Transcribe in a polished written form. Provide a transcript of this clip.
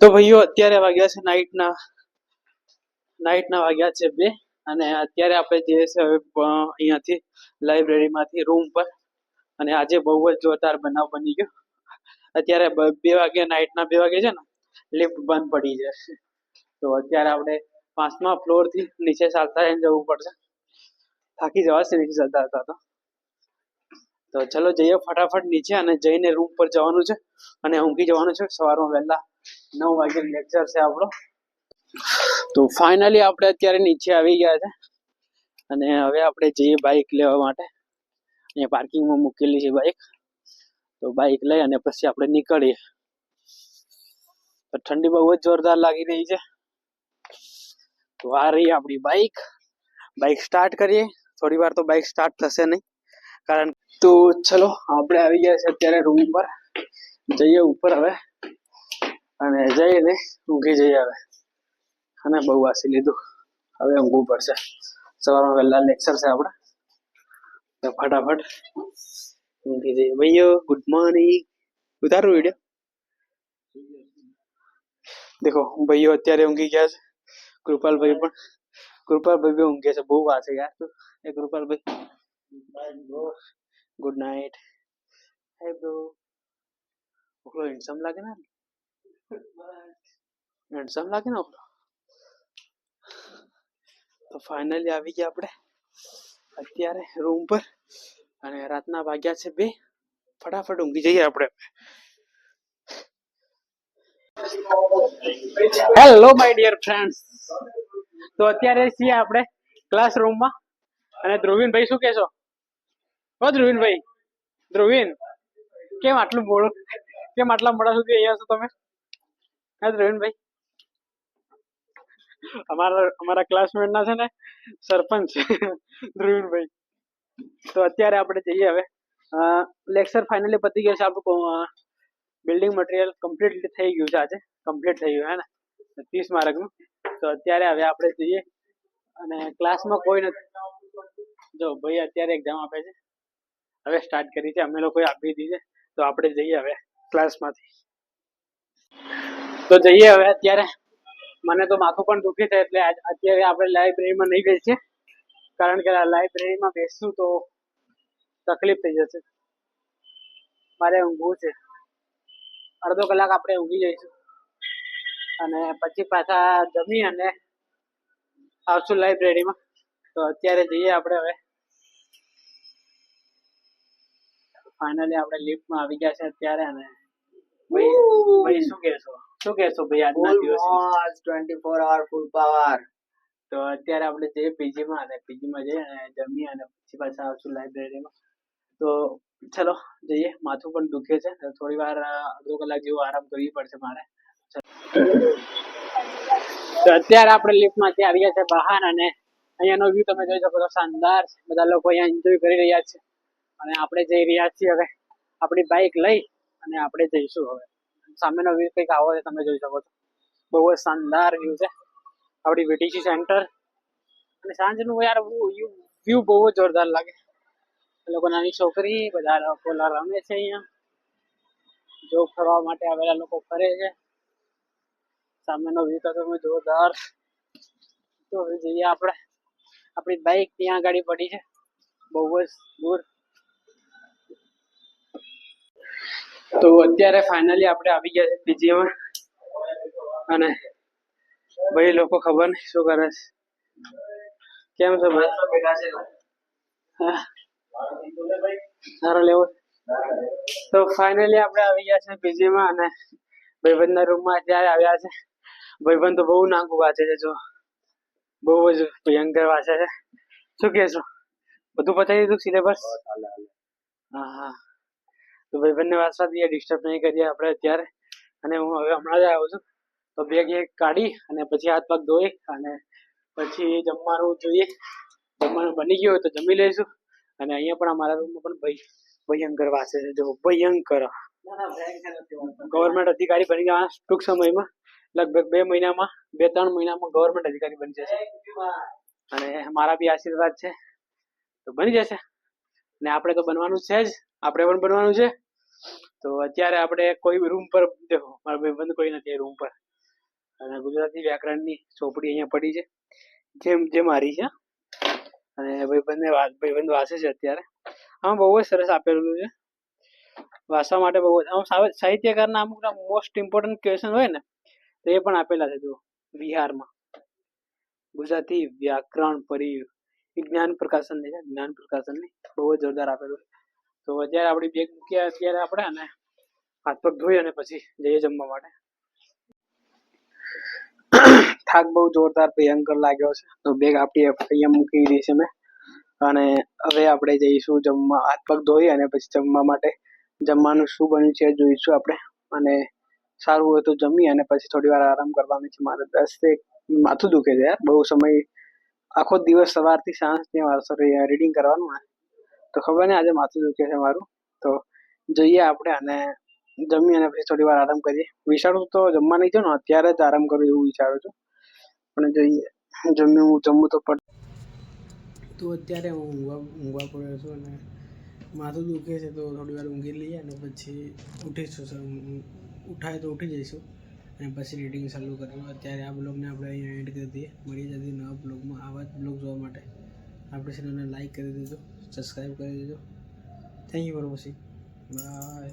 તો ભાઈઓ અત્યારે વાગ્યા છે નાઇટના વાગ્યા છે 2 અને અત્યારે આપણે જઈએ છીએ હવે અહીંયાથી લાઇબ્રેરીમાંથી રૂમ પર અને આજે બહુ જ જોરદાર બનાવ બની ગયો. અત્યારે 2 વાગે નાઇટના 2 વાગે છે ને લિફ્ટ બંધ પડી જશે તો અત્યારે આપણે 5મા ફ્લોરથી નીચે ચાલતા જવું પડશે. થાકી જવાશે નીચે ચાલતા હતા તો ચલો જઈએ ફટાફટ નીચે અને જઈને રૂમ પર જવાનું છે અને ઊંઘી જવાનું છે. સવારમાં વહેલા 9 વાગે લેક્ચર છે આપણો. તો ફાઇનલી આપણે અત્યારે નીચે આવી ગયા છે અને હવે આપણે જઈએ બાઇક લેવા માટે. અહીંયા પાર્કિંગમાં મૂકેલી છે બાઇક, તો બાઇક લઈ અને પછી આપણે નીકળીએ. તો ઠંડી બહુ જ જોરદાર લાગી રહી છે. તો આ રહી આપણી બાઇક સ્ટાર્ટ કરીએ. થોડી વાર તો બાઇક સ્ટાર્ટ થશે નહીં કારણ તો ચલો આપણે આવી ગયા છે અત્યારે રૂમ પર. જઈએ ઉપર હવે અને જઈને ઊંઘી જઈએ હવે. અને બહુ વાસી લીધું, હવે ઊંઘવું પડશે. સવારમાં વહેલા લેક્ચર છે આપણે તો ફટાફટ ઊંઘી જઈએ. ભાઈઓ ગુડ મોર્નિંગ. ઉતારો વિડીયો. દેખો ભાઈઓ અત્યારે ઊંઘી ગયા છે. કૃપાલભાઈ બી ઊંઘે છે. બહુ વાસે યાર તો એ Kripalbhai. Good night. Hey bro. ઓલો હેન્ડસમ લાગે ને ઓલો. તો ફાઇનલી આવી ગયા આપણે અત્યારે રૂમ પર અને રાતના વાગ્યા છે 2. ફટાફટ ઊંઘી જઈએ આપણે. Hello my dear friends. તો અત્યારે છીએ આપણે ક્લાસરૂમમાં અને ધ્રુવીનભાઈ શું કહેશો? ધ્રુવીન કેમ આટલા મોડા સુધી અહીંયા છો તમે? હા ધ્રુવીનભાઈ, અમારા ક્લાસમેટ ના છે ને સરપંચ ધ્રુવીનભાઈ. તો અત્યારે આપણે જઈએ હવે. લેક્ચર ફાઇનલી પતી ગયો છે આપણું. બિલ્ડિંગ મટીરિયલ કમ્પ્લીટ થઈ ગયું છે. આજે કમ્પ્લીટ થઈ ગયું હે ને 30 માર્કનું. તો અત્યારે હવે આપણે જઈએ અને ક્લાસમાં કોઈ નથી. જો ભાઈ અત્યારે એક્ઝામ આપે છે. હવે સ્ટાર્ટ કરી છે, અમે લોકોએ આપી દીધી છે. તો આપણે જઈએ હવે ક્લાસમાંથી. તો જઈએ હવે. અત્યારે મને તો માથું પણ દુખે છે એટલે અત્યારે આપણે લાઇબ્રેરીમાં નહીં બેસીએ કારણ કે લાઇબ્રેરીમાં બેસશું તો તકલીફ થઈ જશે. મારે ઊંઘવું છે. અડધો કલાક આપણે ઊંઘી જઈશું અને પછી પાછા જમી અને આવશું લાઇબ્રેરીમાં. તો અત્યારે જઈએ આપણે હવે. ફાઇનલી આપણે લિફ્ટમાં આવી ગયા છે અત્યારે. અને ભાઈ શું કહેશો ભાઈ આજના દિવસ? 24 hour full power. તો અત્યારે આપણે જઈએ પીજીમાં અને પીજીમાં જઈએ અને જમી અને પછી પાછા આવશું લાઇબ્રેરીમાં. તો ચલો જઈએ. માથું પણ દુખે છે. થોડી વાર અડધો કલાક જેવો આરામ કરવી પડશે મારે. તો અત્યારે આપણે લિફ્ટમાંથી આવ્યા છે બહાર અને અહીંયાનો વ્યૂ તમે જોઈ શકો છો. શાનદાર. બધા લોકો અહીંયા એન્જોય કરી રહ્યા છે અને આપણે જઈ રહ્યા છીએ હવે આપણી બાઇક લઈ અને આપણે જઈશું હવે. સામેનો વ્યૂ કંઈક આવો છે, તમે જોઈ શકો છો. બહુ જ શાનદાર વ્યૂ છે આપણી વીટીસી સેન્ટર. અને સાંજનું યાર વ્યૂ બહુ જ જોરદાર લાગે. એ લોકો નાની છોકરી બધા લોકો રમે છે અહીંયા. જો ફરવા માટે આવેલા લોકો ફરે છે. સામેનો વ્યૂ તો તમે જોરદાર. તો હવે જઈએ આપણે. આપણી બાઇક ત્યાં આગળ પડી છે બહુ જ દૂર. તો અત્યારે ફાઇનલી આપણે આવી ગયા છે પીજીમાં અને ભાઈ લોકો ખબર નહીં શું કરે છે. કેમ છે ભાઈ? સારો લેવો. તો ફાઇનલી આપણે આવી ગયા છે પીજીમાં અને ભાઈબંધના રૂમમાં અત્યારે આવ્યા છે. ભાઈબંધ તો બહુ નાનું વાંચે છે. જો બહુ જ ભયંકર વાંચે છે. શું કહેશો? બધું પતાવી દીધું સિલેબસ? હા. તો ભાઈબંધને વાંચવા દઈએ, ડિસ્ટર્બ નહીં કરીએ આપણે અત્યારે. અને હું હવે હમણાં જ આવ્યો છું તો બેગ કાઢી અને પછી હાથ પગ ધોઈ અને પછી જમવાનું જોઈએ. જમવાનું બની ગયું હોય તો જમી લઈશું. અને અહીંયા પણ અમારા રૂમમાં પણ ભયંકર વાંચે છે. જો ભયંકર ગવર્મેન્ટ અધિકારી બની જવાના ટૂંક સમયમાં. લગભગ 2-3 મહિનામાં ગવર્મેન્ટ અધિકારી બની જશે અને મારા બી આશીર્વાદ છે તો બની જશે. ને આપણે તો બનવાનું છે જ. આપણે પણ બનવાનું છે તો અત્યારે આપણે કોઈ રૂમ પર દેખો મારા ભાઈબંધ કોઈ નથી રૂમ પર અને ગુજરાતી વ્યાકરણની ચોપડી અહીંયા પડી છે જે મારી છે અને ભાઈબંધ વાંચે છે અત્યારે. આમ બહુ જ સરસ આપેલું છે વાંચવા માટે. બહુ આમ સાહિત્યકારના અમુક મોસ્ટ ઇમ્પોર્ટન્ટ ક્વેશ્ચન હોય ને તો એ પણ આપેલા છે. જો બિહારમાં ગુજરાતી વ્યાકરણ જ્ઞાન પ્રકાશનની છે, જ્ઞાન પ્રકાશનની બહુ જ જોરદાર આપેલું છે. તો અત્યારે આપણી બેગ મૂકી અત્યારે આપણે અને હાથ પગ ધોઈ અને પછી જઈએ જમવા માટે. થાક બહુ જોરદાર ભયંકર લાગ્યો છે તો બેગ આપણી અહીંયા મૂકી દીધી છે મેં અને હવે આપણે જઈશું જમવા. હાથ પગ ધોઈ અને પછી જમવા માટે. જમવાનું શું બન્યું છે જોઈશું આપણે અને સારું હોય તો જમી અને પછી થોડી વાર આરામ કરવાની છે. મારે 10 માથું દુખે છે યાર બહુ સમય, આખો દિવસ સવારથી સાંજ ત્યાં રીડિંગ કરવાનું ને તો ખબર નહીં આજે માથું દુખે છે મારું. તો જઈએ આપણે અને જમી અને પછી થોડી વાર આરામ કરીએ. વિચારું તો જમવા નહીં જાઉં ને અત્યારે જ આરામ કરું એવું વિચારું છું પણ જોઈએ જમવું તો પડે. તો અત્યારે હું ઊંઘવા પડ્યો છું અને માથું દુખે છે તો થોડી વાર ઊંઘી લઈએ અને પછી ઉઠીશું. ઉઠાય તો ઉઠી જઈશું અને પછી રીડિંગ ચાલુ કરીશું. અત્યારે આ બ્લોગને આપણે અહીંયા એન્ડ કરી દઈએ. મળી જતી નવા બ્લોગમાં. આવા જ બ્લોગ જોવા માટે આપણે ચેનલને લાઈક કરી દેજો, સબસ્ક્રાઈબ કરી દેજો. Thank you for watching. By.